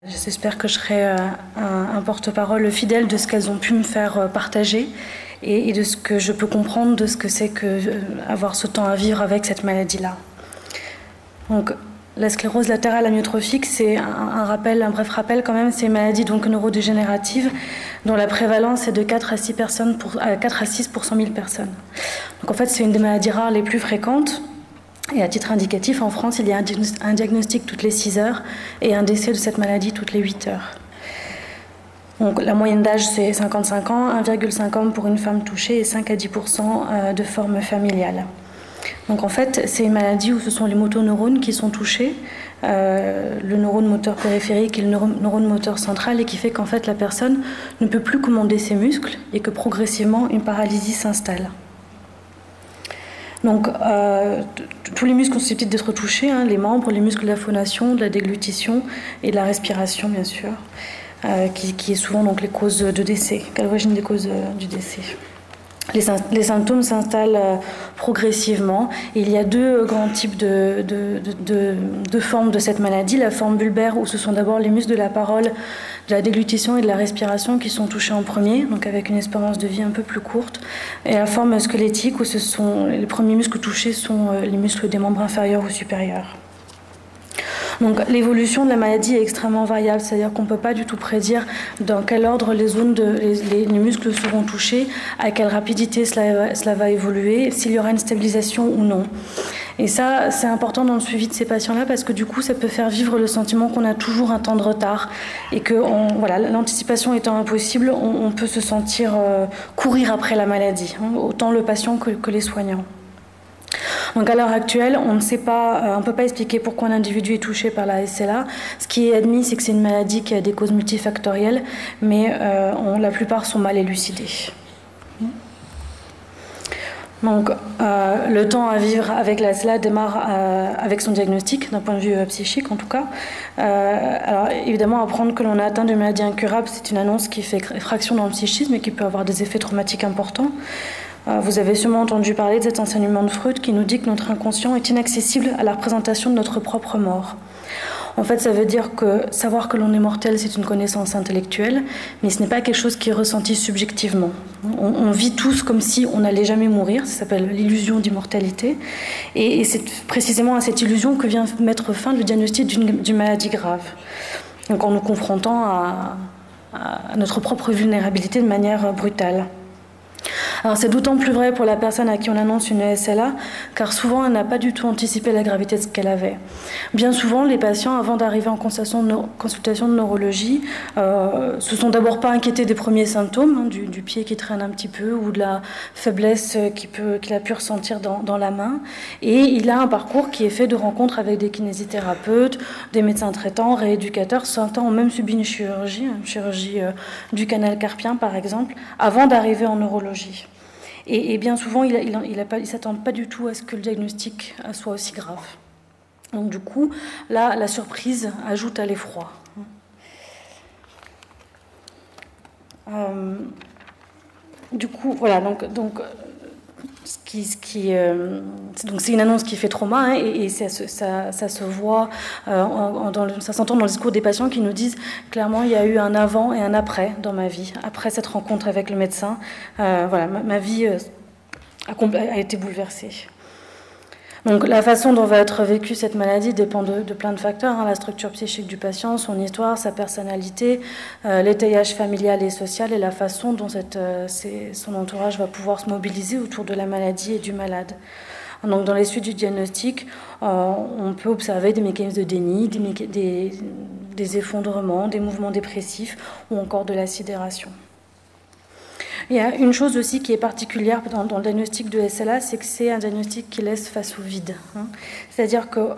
J'espère que je serai un porte-parole fidèle de ce qu'elles ont pu me faire partager et de ce que je peux comprendre de ce que c'est que avoir ce temps à vivre avec cette maladie-là. Donc, la sclérose latérale amyotrophique, c'est un bref rappel quand même, c'est une maladie donc neurodégénérative dont la prévalence est de 4 à 6 pour 100 000 personnes. Donc en fait, c'est une des maladies rares les plus fréquentes. Et à titre indicatif, en France, il y a un diagnostic toutes les 6 heures et un décès de cette maladie toutes les 8 heures. Donc la moyenne d'âge, c'est 55 ans, 1,5 homme pour une femme touchée et 5 à 10% de forme familiale. Donc en fait, c'est une maladie où ce sont les motoneurones qui sont touchés, le neurone moteur périphérique et le neurone moteur central, et qui fait qu'en fait la personne ne peut plus commander ses muscles et que progressivement une paralysie s'installe. Donc tous les muscles sont susceptibles d'être touchés, les membres, les muscles de la phonation, de la déglutition et de la respiration bien sûr, qui est souvent donc les causes de décès, qu'à l'origine des causes du décès. Les symptômes s'installent progressivement. Et il y a deux grands types de formes de cette maladie. La forme bulbaire, où ce sont d'abord les muscles de la parole, de la déglutition et de la respiration qui sont touchés en premier, donc avec une espérance de vie un peu plus courte. Et la forme squelettique, où les premiers muscles touchés sont les muscles des membres inférieurs ou supérieurs. Donc l'évolution de la maladie est extrêmement variable, c'est-à-dire qu'on ne peut pas du tout prédire dans quel ordre les muscles seront touchés, à quelle rapidité cela va évoluer, s'il y aura une stabilisation ou non. Et ça, c'est important dans le suivi de ces patients-là parce que du coup, ça peut faire vivre le sentiment qu'on a toujours un temps de retard et que l'anticipation étant impossible, on peut se sentir courir après la maladie, autant le patient que les soignants. Donc à l'heure actuelle, on ne peut pas expliquer pourquoi un individu est touché par la SLA. Ce qui est admis, c'est que c'est une maladie qui a des causes multifactorielles, mais la plupart sont mal élucidées. Donc le temps à vivre avec la SLA démarre avec son diagnostic, d'un point de vue psychique en tout cas. Alors évidemment, apprendre que l'on a atteint de maladie incurable, c'est une annonce qui fait effraction dans le psychisme et qui peut avoir des effets traumatiques importants. Vous avez sûrement entendu parler de cet enseignement de Freud qui nous dit que notre inconscient est inaccessible à la représentation de notre propre mort. En fait, ça veut dire que savoir que l'on est mortel, c'est une connaissance intellectuelle, mais ce n'est pas quelque chose qui est ressenti subjectivement. On vit tous comme si on n'allait jamais mourir, ça s'appelle l'illusion d'immortalité, et c'est précisément à cette illusion que vient mettre fin le diagnostic d'une maladie grave. Donc en nous confrontant à notre propre vulnérabilité de manière brutale. Alors c'est d'autant plus vrai pour la personne à qui on annonce une SLA, car souvent elle n'a pas du tout anticipé la gravité de ce qu'elle avait. Bien souvent, les patients, avant d'arriver en consultation de neurologie, se sont d'abord pas inquiétés des premiers symptômes, du pied qui traîne un petit peu ou de la faiblesse qu'il a pu ressentir dans la main. Et il a un parcours qui est fait de rencontres avec des kinésithérapeutes, des médecins traitants, rééducateurs, certains ont même subi une chirurgie du canal carpien par exemple, avant d'arriver en neurologie. Et bien souvent, il ne s'attend pas du tout à ce que le diagnostic soit aussi grave. Donc du coup, là, la surprise ajoute à l'effroi. Du coup, voilà, donc c'est une annonce qui fait trauma, et ça se voit, ça s'entend dans le discours des patients qui nous disent clairement il y a eu un avant et un après dans ma vie, après cette rencontre avec le médecin. Ma vie a été bouleversée. Donc la façon dont va être vécue cette maladie dépend de plein de facteurs, la structure psychique du patient, son histoire, sa personnalité, l'étayage familial et social et la façon dont son entourage va pouvoir se mobiliser autour de la maladie et du malade. Donc dans les suites du diagnostic, on peut observer des mécanismes de déni, des effondrements, des mouvements dépressifs ou encore de la sidération. Il y a une chose aussi qui est particulière dans le diagnostic de SLA, c'est que c'est un diagnostic qui laisse face au vide. C'est-à-dire que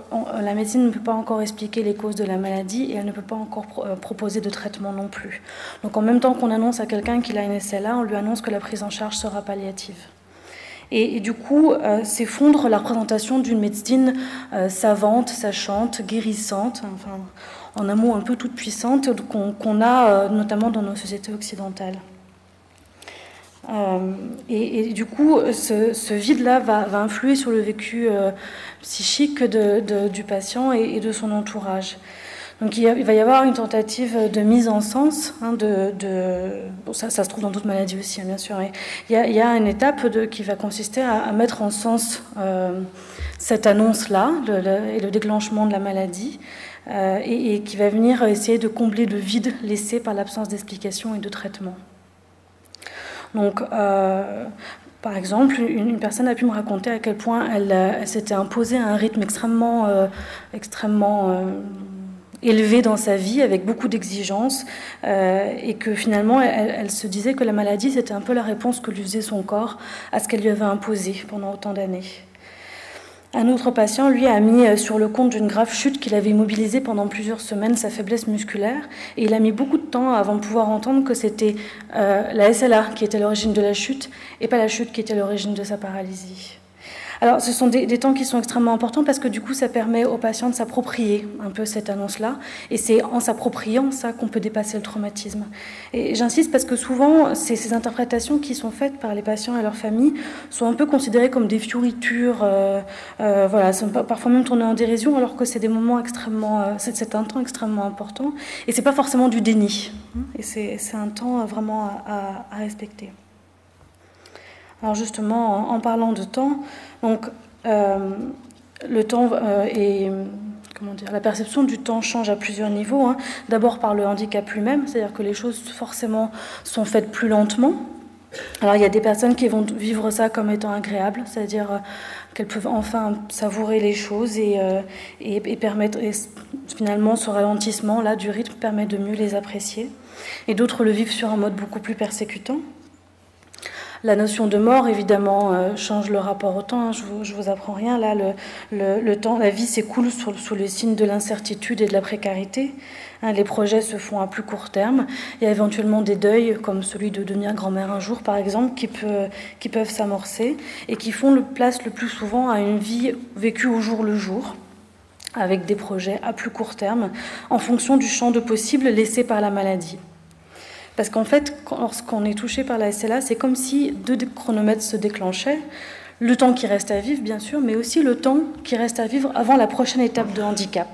la médecine ne peut pas encore expliquer les causes de la maladie et elle ne peut pas encore proposer de traitement non plus. Donc en même temps qu'on annonce à quelqu'un qu'il a une SLA, on lui annonce que la prise en charge sera palliative. Et du coup, s'effondre la représentation d'une médecine savante, sachante, guérissante, enfin, en un mot un peu toute puissante, qu'on a notamment dans nos sociétés occidentales. Et du coup, ce vide-là va influer sur le vécu psychique du patient et de son entourage. Donc il va y avoir une tentative de mise en sens, hein, bon, ça se trouve dans d'autres maladies aussi, hein, bien sûr, mais il y a une étape qui va consister à mettre en sens cette annonce-là et le déclenchement de la maladie, et qui va venir essayer de combler le vide laissé par l'absence d'explication et de traitement. Donc, par exemple, une personne a pu me raconter à quel point elle s'était imposée à un rythme extrêmement élevé dans sa vie, avec beaucoup d'exigences, et que finalement, elle se disait que la maladie, c'était un peu la réponse que lui faisait son corps à ce qu'elle lui avait imposé pendant autant d'années. Un autre patient, lui, a mis sur le compte d'une grave chute qu'il avait immobilisé pendant plusieurs semaines sa faiblesse musculaire, et il a mis beaucoup de temps avant de pouvoir entendre que c'était la SLA qui était à l'origine de la chute, et pas la chute qui était à l'origine de sa paralysie. Alors, ce sont des temps qui sont extrêmement importants parce que du coup, ça permet aux patients de s'approprier un peu cette annonce-là. Et c'est en s'appropriant ça qu'on peut dépasser le traumatisme. Et j'insiste parce que souvent, ces interprétations qui sont faites par les patients et leurs familles sont un peu considérées comme des fioritures, voilà, sont parfois même tournées en dérision, alors que c'est des moments extrêmement, c'est un temps extrêmement important. Et c'est pas forcément du déni. Et c'est un temps vraiment à respecter. Alors justement, en parlant de temps, donc le temps la perception du temps change à plusieurs niveaux. Hein. D'abord par le handicap lui-même, c'est-à-dire que les choses forcément sont faites plus lentement. Alors il y a des personnes qui vont vivre ça comme étant agréable, c'est-à-dire qu'elles peuvent enfin savourer les choses et permettre, et finalement ce ralentissement là du rythme permet de mieux les apprécier. Et d'autres le vivent sur un mode beaucoup plus persécutant. La notion de mort, évidemment, change le rapport au temps. Hein. Je vous apprends rien. Là, le temps, la vie s'écoule sous le signe de l'incertitude et de la précarité. Hein, les projets se font à plus court terme. Il y a éventuellement des deuils, comme celui de devenir grand-mère un jour, par exemple, qui peuvent s'amorcer et qui font place le plus souvent à une vie vécue au jour le jour, avec des projets à plus court terme, en fonction du champ de possibles laissé par la maladie. Parce qu'en fait, lorsqu'on est touché par la SLA, c'est comme si deux chronomètres se déclenchaient. Le temps qui reste à vivre, bien sûr, mais aussi le temps qui reste à vivre avant la prochaine étape de handicap.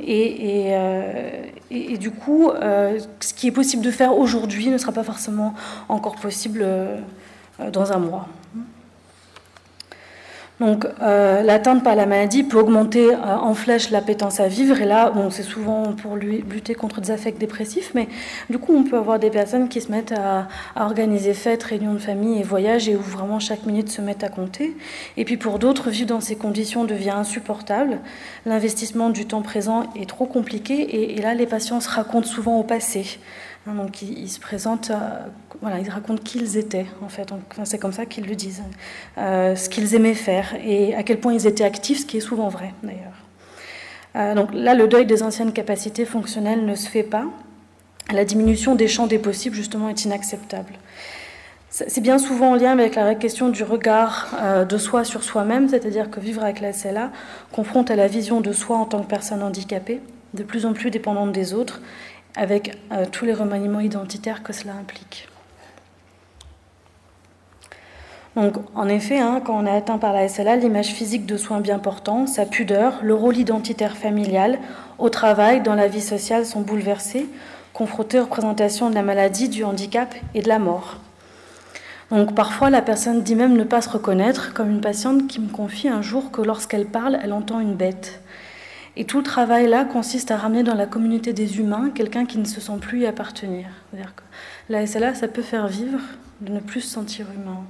Et du coup, ce qui est possible de faire aujourd'hui ne sera pas forcément encore possible dans un mois. Donc, l'atteinte par la maladie peut augmenter en flèche l'appétence à vivre. Et là, bon, c'est souvent pour lutter contre des affects dépressifs. Mais du coup, on peut avoir des personnes qui se mettent à organiser fêtes, réunions de famille et voyages et où vraiment chaque minute se met à compter. Et puis pour d'autres, vivre dans ces conditions devient insupportable. L'investissement du temps présent est trop compliqué. Et là, les patients se racontent souvent au passé. Donc ils se présentent, voilà, ils racontent qui ils étaient en fait, enfin, c'est comme ça qu'ils le disent, ce qu'ils aimaient faire et à quel point ils étaient actifs, ce qui est souvent vrai d'ailleurs. Donc là, le deuil des anciennes capacités fonctionnelles ne se fait pas. La diminution des champs des possibles justement est inacceptable. C'est bien souvent en lien avec la question du regard de soi sur soi-même, c'est-à-dire que vivre avec la SLA confronte à la vision de soi en tant que personne handicapée, de plus en plus dépendante des autres, avec tous les remaniements identitaires que cela implique. Donc, en effet, quand on est atteint par la SLA, l'image physique de soi bien portant, sa pudeur, le rôle identitaire familial, au travail, dans la vie sociale sont bouleversés, confrontés aux représentations de la maladie, du handicap et de la mort. Donc, parfois, la personne dit même ne pas se reconnaître, comme une patiente qui me confie un jour que lorsqu'elle parle, elle entend une bête. Et tout le travail là consiste à ramener dans la communauté des humains quelqu'un qui ne se sent plus y appartenir. C'est-à-dire que la SLA, ça peut faire vivre de ne plus se sentir humain.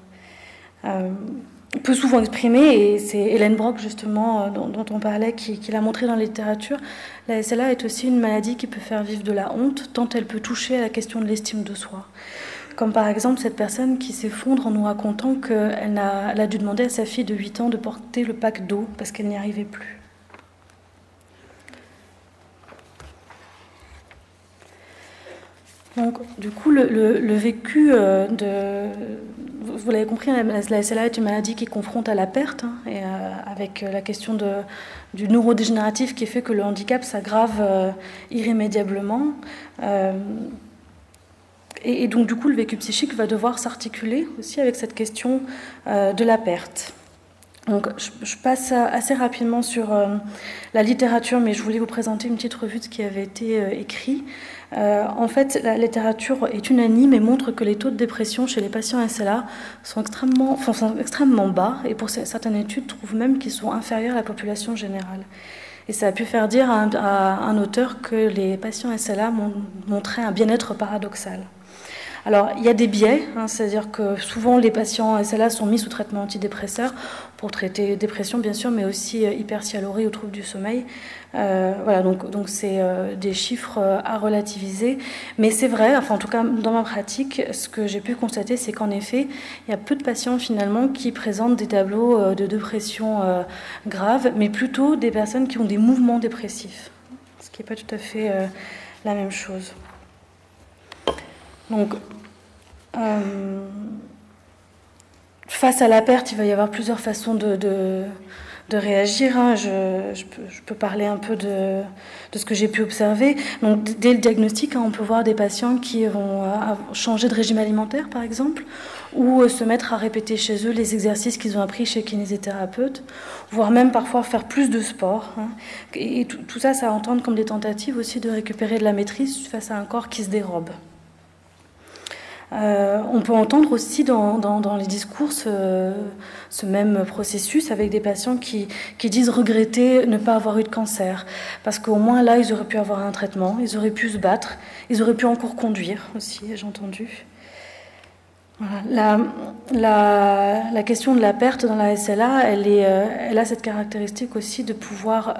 Peu souvent exprimé, et c'est Hélène Brock justement dont on parlait qui l'a montré dans la littérature, la SLA est aussi une maladie qui peut faire vivre de la honte tant elle peut toucher à la question de l'estime de soi. Comme par exemple cette personne qui s'effondre en nous racontant qu'elle a dû demander à sa fille de 8 ans de porter le pack d'eau parce qu'elle n'y arrivait plus. Donc, du coup, le vécu vous l'avez compris, la SLA est une maladie qui confronte à la perte, et avec la question du neurodégénératif qui fait que le handicap s'aggrave irrémédiablement. Et donc, du coup, le vécu psychique va devoir s'articuler aussi avec cette question de la perte. Donc, je passe assez rapidement sur la littérature, mais je voulais vous présenter une petite revue de ce qui avait été écrit. En fait, la littérature est unanime et montre que les taux de dépression chez les patients SLA sont extrêmement bas, et pour certaines études, trouvent même qu'ils sont inférieurs à la population générale. Et ça a pu faire dire à un auteur que les patients SLA montraient un bien-être paradoxal. Alors, il y a des biais, c'est-à-dire que souvent les patients SLA sont mis sous traitement antidépresseur pour traiter dépression, bien sûr, mais aussi hypersialurie ou troubles du sommeil. Voilà, donc c'est des chiffres à relativiser. Mais c'est vrai, enfin en tout cas dans ma pratique, ce que j'ai pu constater, c'est qu'en effet, il y a peu de patients finalement qui présentent des tableaux de dépression grave, mais plutôt des personnes qui ont des mouvements dépressifs, ce qui n'est pas tout à fait la même chose. Donc, face à la perte, il va y avoir plusieurs façons de réagir. Je peux parler un peu de ce que j'ai pu observer. Donc, dès le diagnostic, on peut voir des patients qui vont changer de régime alimentaire, par exemple, ou se mettre à répéter chez eux les exercices qu'ils ont appris chez kinésithérapeutes, voire même parfois faire plus de sport. Et tout ça, ça à entendre comme des tentatives aussi de récupérer de la maîtrise face à un corps qui se dérobe. On peut entendre aussi dans les discours ce même processus avec des patients qui disent regretter ne pas avoir eu de cancer, parce qu'au moins là, ils auraient pu avoir un traitement, ils auraient pu se battre, ils auraient pu encore conduire aussi, j'ai entendu. Voilà. La question de la perte dans la SLA, elle a cette caractéristique aussi de pouvoir,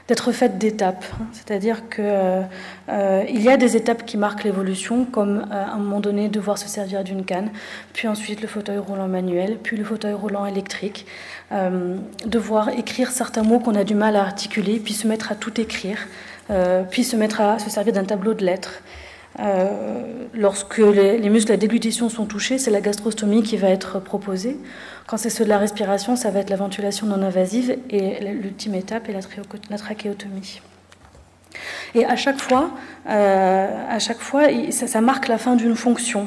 d'être faite d'étapes. C'est-à-dire qu'il y a des étapes qui marquent l'évolution, comme à un moment donné devoir se servir d'une canne, puis ensuite le fauteuil roulant manuel, puis le fauteuil roulant électrique, devoir écrire certains mots qu'on a du mal à articuler, puis se mettre à tout écrire, puis se mettre à se servir d'un tableau de lettres. Lorsque les muscles à déglutition sont touchés, c'est la gastrostomie qui va être proposée. Quand c'est ceux de la respiration, ça va être la ventilation non invasive, et l'ultime étape est la trachéotomie. Et à chaque fois, ça marque la fin d'une fonction,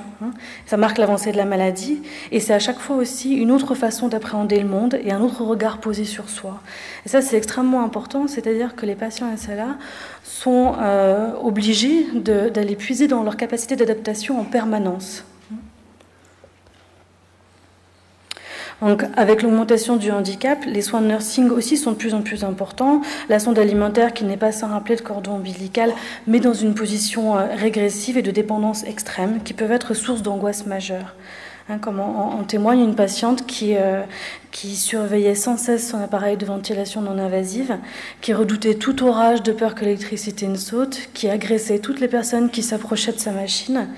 ça marque l'avancée de la maladie, et c'est à chaque fois aussi une autre façon d'appréhender le monde et un autre regard posé sur soi. Et ça, c'est extrêmement important, c'est-à-dire que les patients SLA sont obligés d'aller puiser dans leur capacité d'adaptation en permanence. Donc, avec l'augmentation du handicap, les soins de nursing aussi sont de plus en plus importants. La sonde alimentaire qui n'est pas sans rappeler de cordon ombilical, mais dans une position régressive et de dépendance extrême, qui peuvent être source d'angoisse majeure. Comme en témoigne une patiente qui surveillait sans cesse son appareil de ventilation non invasive, qui redoutait tout orage de peur que l'électricité ne saute, qui agressait toutes les personnes qui s'approchaient de sa machine.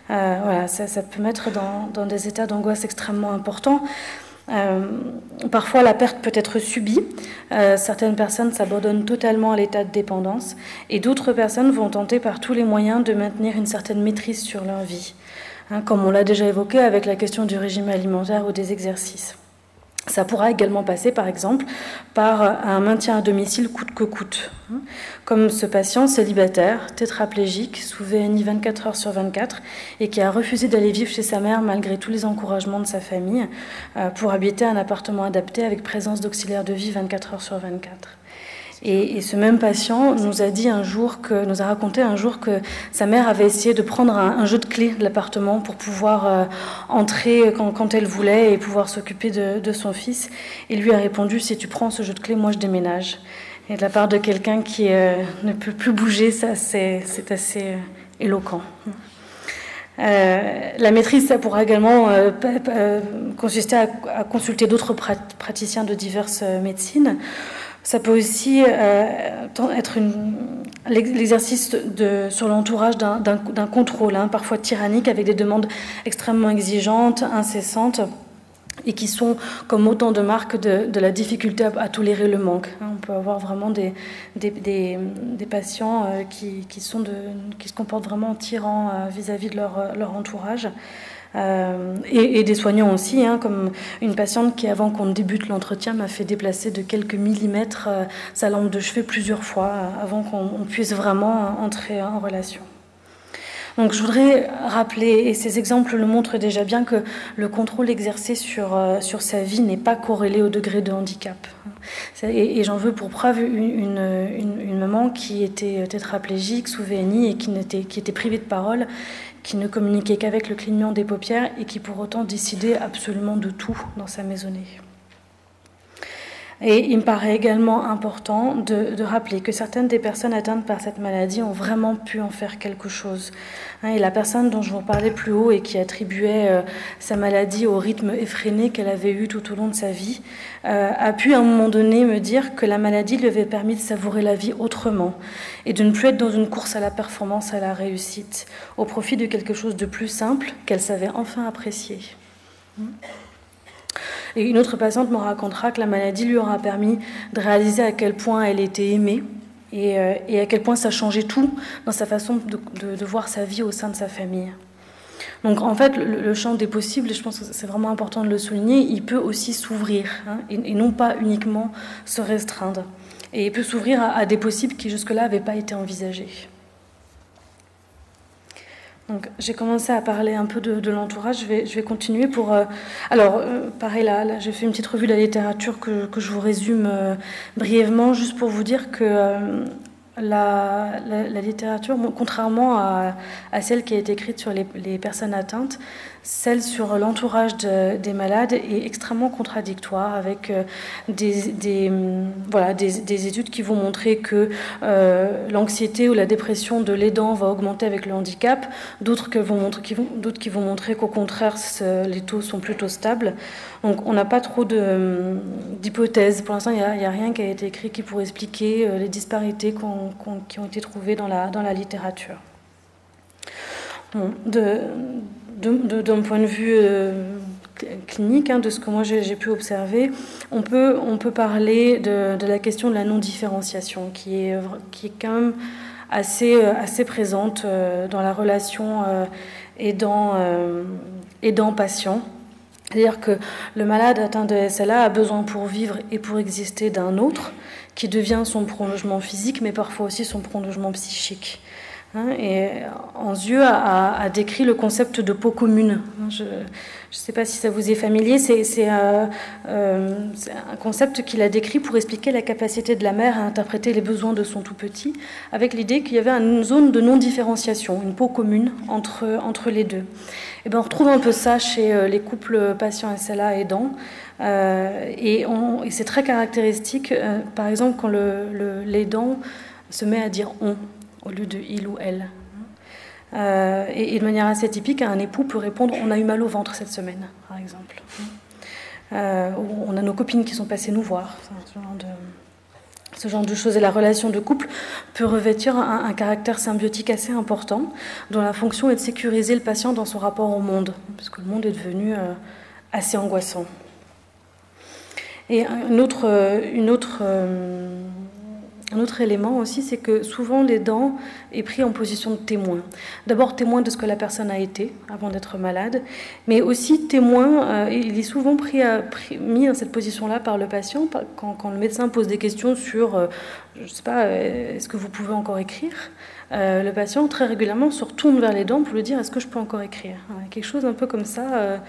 Voilà, ça peut mettre dans des états d'angoisse extrêmement importants. Parfois, la perte peut être subie. Certaines personnes s'abandonnent totalement à l'état de dépendance, et d'autres personnes vont tenter par tous les moyens de maintenir une certaine maîtrise sur leur vie, comme on l'a déjà évoqué avec la question du régime alimentaire ou des exercices. Ça pourra également passer, par exemple, par un maintien à domicile coûte que coûte. Comme ce patient célibataire, tétraplégique, sous VNI 24 heures sur 24, et qui a refusé d'aller vivre chez sa mère malgré tous les encouragements de sa famille, pour habiter un appartement adapté avec présence d'auxiliaires de vie 24 heures sur 24. Et ce même patient nous a raconté un jour que sa mère avait essayé de prendre un jeu de clés de l'appartement pour pouvoir entrer quand elle voulait et pouvoir s'occuper de son fils. Et lui a répondu: si tu prends ce jeu de clés, moi je déménage. Et de la part de quelqu'un qui ne peut plus bouger, ça c'est assez éloquent. La maîtrise, ça pourra également consister à consulter d'autres praticiens de diverses médecines. Ça peut aussi être l'exercice sur l'entourage d'un contrôle, parfois tyrannique, avec des demandes extrêmement exigeantes, incessantes, et qui sont comme autant de marques de la difficulté à tolérer le manque. On peut avoir vraiment des patients qui se comportent vraiment en tyrans vis-à-vis de leur entourage. Et des soignants aussi, comme une patiente qui, avant qu'on débute l'entretien, m'a fait déplacer de quelques millimètres sa lampe de chevet plusieurs fois avant qu'on puisse vraiment entrer en relation. Donc je voudrais rappeler, et ces exemples le montrent déjà bien, que le contrôle exercé sur sa vie n'est pas corrélé au degré de handicap. Et j'en veux pour preuve une maman qui était tétraplégique, sous VNI, et qui était privée de parole, qui ne communiquait qu'avec le clignement des paupières, et qui pour autant décidait absolument de tout dans sa maisonnée. Et il me paraît également important de rappeler que certaines des personnes atteintes par cette maladie ont vraiment pu en faire quelque chose. Et la personne dont je vous parlais plus haut et qui attribuait sa maladie au rythme effréné qu'elle avait eu tout au long de sa vie, a pu à un moment donné me dire que la maladie lui avait permis de savourer la vie autrement et de ne plus être dans une course à la performance, à la réussite, au profit de quelque chose de plus simple qu'elle savait enfin apprécier. Et une autre patiente me racontera que la maladie lui aura permis de réaliser à quel point elle était aimée et à quel point ça changeait tout dans sa façon de voir sa vie au sein de sa famille. Donc en fait, le champ des possibles, et je pense que c'est vraiment important de le souligner, il peut aussi s'ouvrir, et non pas uniquement se restreindre. Et il peut s'ouvrir à des possibles qui jusque-là n'avaient pas été envisagés. Donc, j'ai commencé à parler un peu de l'entourage. Je vais continuer pour... pareil, là, j'ai fait une petite revue de la littérature que je vous résume brièvement, juste pour vous dire que la littérature, contrairement à celle qui a été écrite sur les personnes atteintes, celle sur l'entourage des malades est extrêmement contradictoire, avec des études qui vont montrer que l'anxiété ou la dépression de l'aidant va augmenter avec le handicap, d'autres qui vont montrer qu'au contraire, les taux sont plutôt stables. Donc on n'a pas trop d'hypothèses. Pour l'instant, il n'y a rien qui a été écrit qui pourrait expliquer les disparités qui ont été trouvées dans la littérature. Bon, d'un point de vue clinique, de ce que moi j'ai pu observer, on peut parler de la question de la non-différenciation, qui est quand même assez présente dans la relation aidant-patient. C'est-à-dire que le malade atteint de SLA a besoin pour vivre et pour exister d'un autre qui devient son prolongement physique, mais parfois aussi son prolongement psychique. Et Anzieux a décrit le concept de peau commune. Je ne sais pas si ça vous est familier, c'est un concept qu'il a décrit pour expliquer la capacité de la mère à interpréter les besoins de son tout-petit, avec l'idée qu'il y avait une zone de non-différenciation, une peau commune entre les deux. Et bien on retrouve un peu ça chez les couples patients SLA aidants, et c'est très caractéristique, par exemple quand l'aidant se met à dire « on », au lieu de il ou elle. Et de manière assez typique, un époux peut répondre « on a eu mal au ventre cette semaine », par exemple. On a nos copines qui sont passées nous voir. Ce genre de choses. Et la relation de couple peut revêtir un caractère symbiotique assez important, dont la fonction est de sécuriser le patient dans son rapport au monde, parce que le monde est devenu assez angoissant. Et un autre élément aussi, c'est que souvent l'aidant est pris en position de témoin. D'abord témoin de ce que la personne a été avant d'être malade, mais aussi témoin, il est souvent mis dans cette position-là par le patient, quand le médecin pose des questions sur, je ne sais pas, est-ce que vous pouvez encore écrire ? Le patient très régulièrement se retourne vers l'aidant pour lui dire est-ce que je peux encore écrire ? Quelque chose un peu comme ça,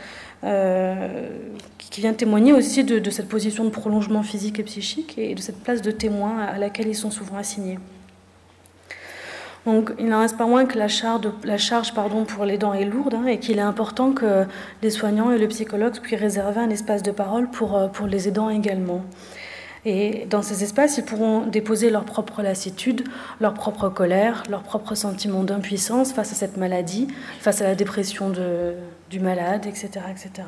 qui vient témoigner aussi de cette position de prolongement physique et psychique et de cette place de témoin à laquelle ils sont souvent assignés. Donc il n'en reste pas moins que la charge pour l'aidant est lourde, et qu'il est important que les soignants et le psychologue puissent réserver un espace de parole pour les aidants également. Et dans ces espaces, ils pourront déposer leur propre lassitude, leur propre colère, leur propre sentiment d'impuissance face à cette maladie, face à la dépression du malade, etc., etc.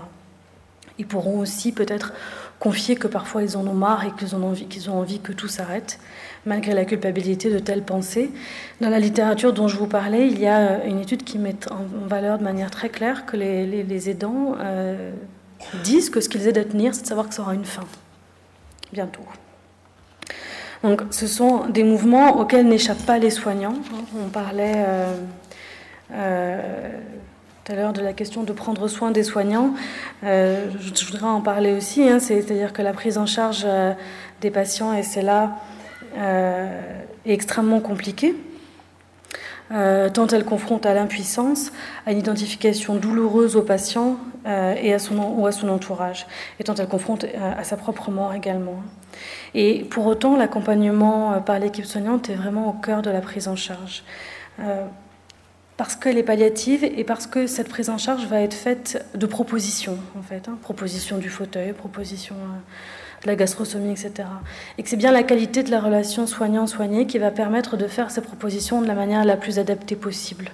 Ils pourront aussi peut-être confier que parfois ils en ont marre et qu'ils ont envie que tout s'arrête, malgré la culpabilité de telles pensées. Dans la littérature dont je vous parlais, il y a une étude qui met en valeur de manière très claire que les aidants disent que ce qu'ils aident à tenir, c'est de savoir que ça aura une fin. Bientôt. Donc, ce sont des mouvements auxquels n'échappent pas les soignants. On parlait tout à l'heure de la question de prendre soin des soignants. Je voudrais en parler aussi, c'est-à-dire que la prise en charge des patients SLA est extrêmement compliquée. tant elle confronte à l'impuissance, à une identification douloureuse au patient et à son entourage, et tant elle confronte à sa propre mort également. Et pour autant, l'accompagnement par l'équipe soignante est vraiment au cœur de la prise en charge. Parce qu'elle est palliative et parce que cette prise en charge va être faite de propositions, en fait. Proposition du fauteuil, proposition de la gastrosomie, etc. Et que c'est bien la qualité de la relation soignant-soigné qui va permettre de faire ces propositions de la manière la plus adaptée possible.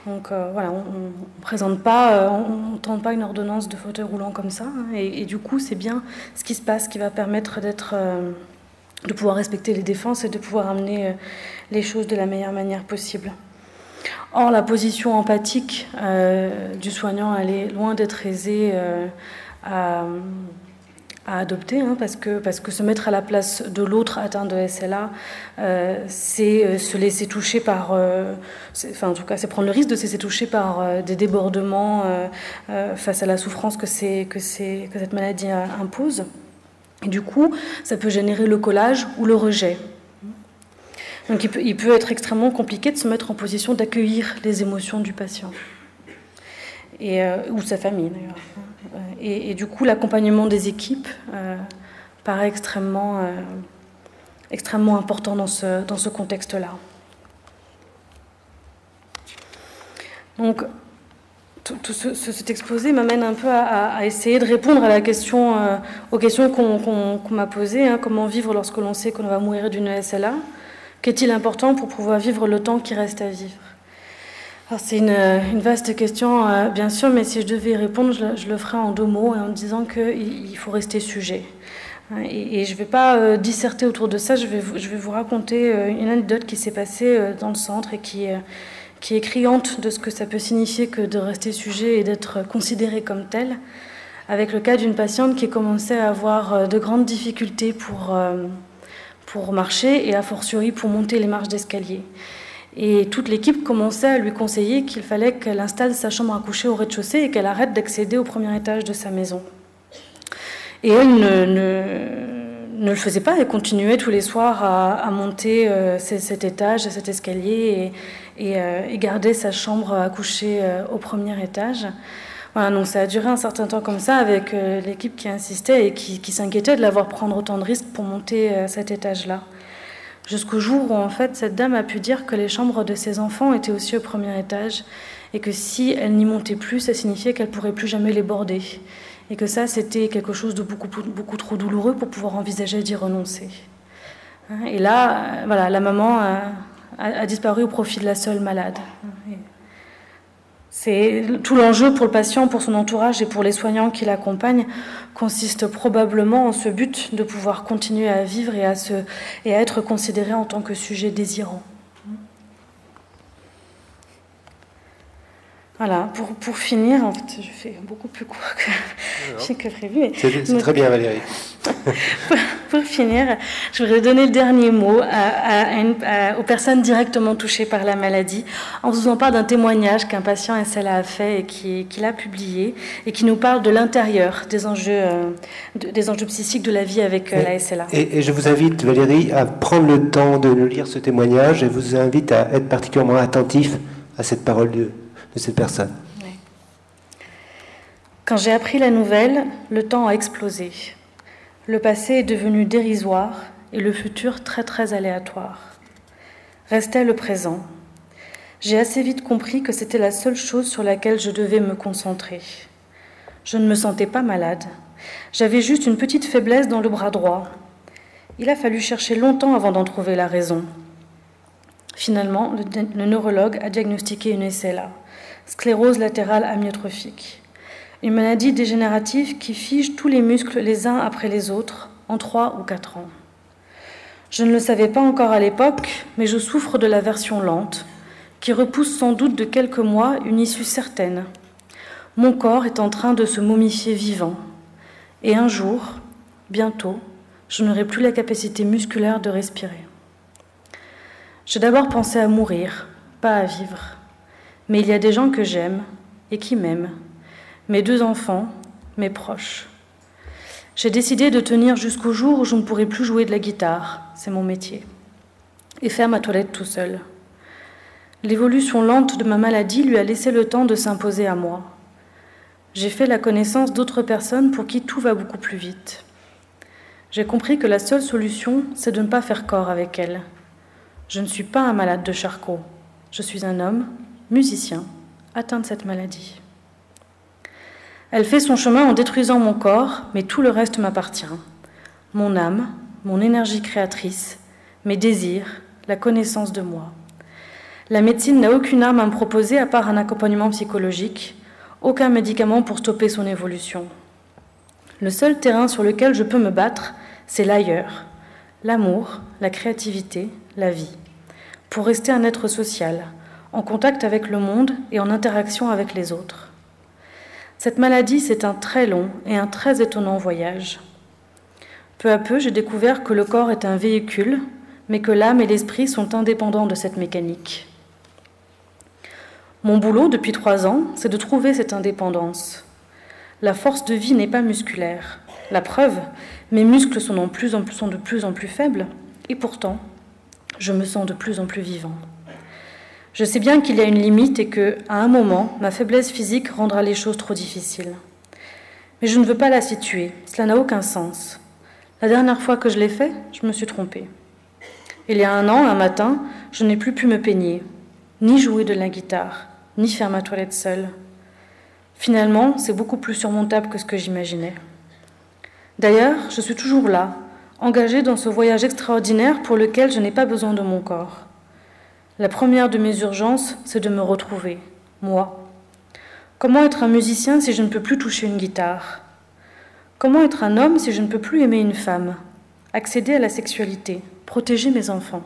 Donc voilà, on ne présente pas, on ne tente pas une ordonnance de fauteuil roulant comme ça. Et du coup, c'est bien ce qui se passe qui va permettre de pouvoir respecter les défenses et de pouvoir amener les choses de la meilleure manière possible. Or, la position empathique du soignant, elle est loin d'être aisée à adopter, parce que se mettre à la place de l'autre atteint de SLA, c'est se laisser toucher par... en tout cas, c'est prendre le risque de se laisser toucher par des débordements face à la souffrance que cette maladie impose. Et du coup, ça peut générer le collage ou le rejet. Donc il peut être extrêmement compliqué de se mettre en position d'accueillir les émotions du patient, ou sa famille d'ailleurs. Et du coup, l'accompagnement des équipes paraît extrêmement important dans ce contexte-là. Donc, tout cet exposé m'amène un peu à essayer de répondre à la question, aux questions qu'on m'a posées. Comment vivre lorsque l'on sait qu'on va mourir d'une SLA ? Qu'est-il important pour pouvoir vivre le temps qui reste à vivre ? Alors c'est une vaste question, bien sûr, mais si je devais y répondre, je le ferai en 2 mots, en disant qu'il faut rester sujet. Et je ne vais pas disserter autour de ça, je vais vous raconter une anecdote qui s'est passée dans le centre et qui est criante de ce que ça peut signifier que de rester sujet et d'être considéré comme tel, avec le cas d'une patiente qui commençait à avoir de grandes difficultés pour marcher et a fortiori pour monter les marches d'escalier. Et toute l'équipe commençait à lui conseiller qu'il fallait qu'elle installe sa chambre à coucher au rez-de-chaussée et qu'elle arrête d'accéder au premier étage de sa maison. Et elle ne le faisait pas, elle continuait tous les soirs à monter cet étage, cet escalier et garder sa chambre à coucher au premier étage. Voilà, donc ça a duré un certain temps comme ça avec l'équipe qui insistait et qui s'inquiétait de la voir prendre autant de risques pour monter cet étage-là. Jusqu'au jour où en fait cette dame a pu dire que les chambres de ses enfants étaient aussi au premier étage et que si elle n'y montait plus, ça signifiait qu'elle ne pourrait plus jamais les border. Et que ça, c'était quelque chose de beaucoup trop douloureux pour pouvoir envisager d'y renoncer. Et là, voilà, la maman a disparu au profit de la seule malade. C'est tout l'enjeu pour le patient, pour son entourage et pour les soignants qui l'accompagnent consiste probablement en ce but de pouvoir continuer à vivre et à être considéré en tant que sujet désirant. Voilà, pour finir, en fait, je fais beaucoup plus court que prévu. C'est très bien, Valérie. Pour finir, je voudrais donner le dernier mot aux personnes directement touchées par la maladie, en vous faisant part d'un témoignage qu'un patient SLA a fait et qu'il a publié, et qui nous parle de l'intérieur des enjeux psychiques de la vie avec la SLA. Et je vous invite, Valérie, à prendre le temps de lire ce témoignage, et vous invite à être particulièrement attentif à cette parole de cette personne. Oui. Quand j'ai appris la nouvelle, le temps a explosé. Le passé est devenu dérisoire et le futur très très aléatoire. Restait le présent. J'ai assez vite compris que c'était la seule chose sur laquelle je devais me concentrer. Je ne me sentais pas malade. J'avais juste une petite faiblesse dans le bras droit. Il a fallu chercher longtemps avant d'en trouver la raison. Finalement, le neurologue a diagnostiqué une SLA, sclérose latérale amyotrophique, une maladie dégénérative qui fige tous les muscles les uns après les autres en 3 ou 4 ans. Je ne le savais pas encore à l'époque, mais je souffre de la version lente, qui repousse sans doute de quelques mois une issue certaine. Mon corps est en train de se momifier vivant, et un jour, bientôt, je n'aurai plus la capacité musculaire de respirer. J'ai d'abord pensé à mourir, pas à vivre. Mais il y a des gens que j'aime et qui m'aiment. Mes 2 enfants, mes proches. J'ai décidé de tenir jusqu'au jour où je ne pourrai plus jouer de la guitare, c'est mon métier, et faire ma toilette tout seul. L'évolution lente de ma maladie lui a laissé le temps de s'imposer à moi. J'ai fait la connaissance d'autres personnes pour qui tout va beaucoup plus vite. J'ai compris que la seule solution, c'est de ne pas faire corps avec elle. Je ne suis pas un malade de Charcot. Je suis un homme, musicien, atteint de cette maladie. Elle fait son chemin en détruisant mon corps, mais tout le reste m'appartient. Mon âme, mon énergie créatrice, mes désirs, la connaissance de moi. La médecine n'a aucune arme à me proposer à part un accompagnement psychologique, aucun médicament pour stopper son évolution. Le seul terrain sur lequel je peux me battre, c'est l'ailleurs, l'amour, la créativité, la vie, pour rester un être social, en contact avec le monde et en interaction avec les autres. Cette maladie, c'est un très long et un très étonnant voyage. Peu à peu, j'ai découvert que le corps est un véhicule, mais que l'âme et l'esprit sont indépendants de cette mécanique. Mon boulot, depuis 3 ans, c'est de trouver cette indépendance. La force de vie n'est pas musculaire. La preuve, mes muscles sont de plus en plus faibles, et pourtant, je me sens de plus en plus vivant. Je sais bien qu'il y a une limite et que, à un moment, ma faiblesse physique rendra les choses trop difficiles. Mais je ne veux pas la situer, cela n'a aucun sens. La dernière fois que je l'ai fait, je me suis trompée. Il y a 1 an, un matin, je n'ai plus pu me peigner, ni jouer de la guitare, ni faire ma toilette seule. Finalement, c'est beaucoup plus surmontable que ce que j'imaginais. D'ailleurs, je suis toujours là, engagée dans ce voyage extraordinaire pour lequel je n'ai pas besoin de mon corps. La première de mes urgences, c'est de me retrouver, moi. Comment être un musicien si je ne peux plus toucher une guitare ? Comment être un homme si je ne peux plus aimer une femme ? Accéder à la sexualité, protéger mes enfants ?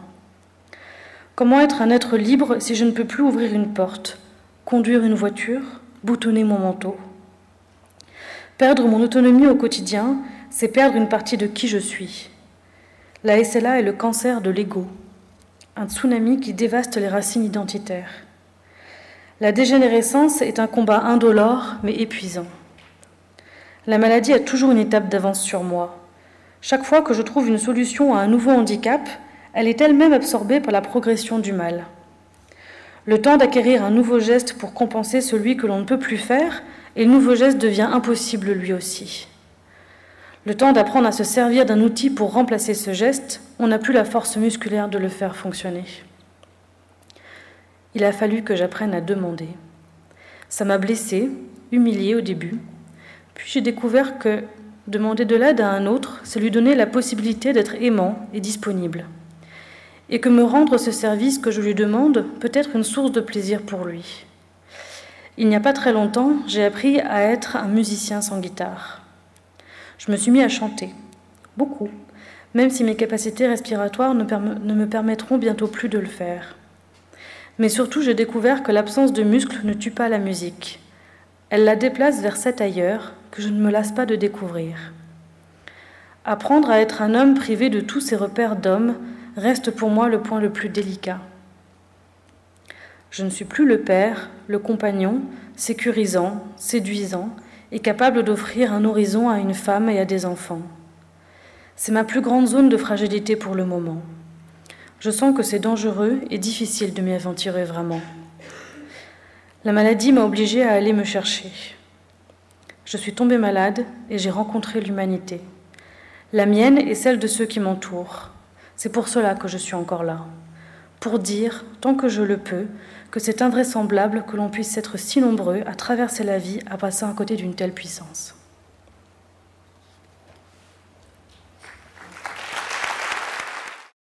Comment être un être libre si je ne peux plus ouvrir une porte, conduire une voiture, boutonner mon manteau ? Perdre mon autonomie au quotidien, c'est perdre une partie de qui je suis. La SLA est le cancer de l'ego, un tsunami qui dévaste les racines identitaires. La dégénérescence est un combat indolore mais épuisant. La maladie a toujours une étape d'avance sur moi. Chaque fois que je trouve une solution à un nouveau handicap, elle est elle-même absorbée par la progression du mal. Le temps d'acquérir un nouveau geste pour compenser celui que l'on ne peut plus faire, et le nouveau geste devient impossible lui aussi. Le temps d'apprendre à se servir d'un outil pour remplacer ce geste, on n'a plus la force musculaire de le faire fonctionner. Il a fallu que j'apprenne à demander. Ça m'a blessée, humiliée au début, puis j'ai découvert que demander de l'aide à un autre, c'est lui donner la possibilité d'être aimant et disponible. Et que me rendre ce service que je lui demande peut être une source de plaisir pour lui. Il n'y a pas très longtemps, j'ai appris à être un musicien sans guitare. Je me suis mis à chanter, beaucoup, même si mes capacités respiratoires ne me permettront bientôt plus de le faire. Mais surtout, j'ai découvert que l'absence de muscles ne tue pas la musique. Elle la déplace vers cet ailleurs que je ne me lasse pas de découvrir. Apprendre à être un homme privé de tous ses repères d'homme reste pour moi le point le plus délicat. Je ne suis plus le père, le compagnon, sécurisant, séduisant, et capable d'offrir un horizon à une femme et à des enfants. C'est ma plus grande zone de fragilité pour le moment. Je sens que c'est dangereux et difficile de m'y aventurer vraiment. La maladie m'a obligée à aller me chercher. Je suis tombée malade et j'ai rencontré l'humanité. La mienne et celle de ceux qui m'entourent. C'est pour cela que je suis encore là. Pour dire, tant que je le peux, que c'est invraisemblable que l'on puisse être si nombreux à traverser la vie à passer à côté d'une telle puissance.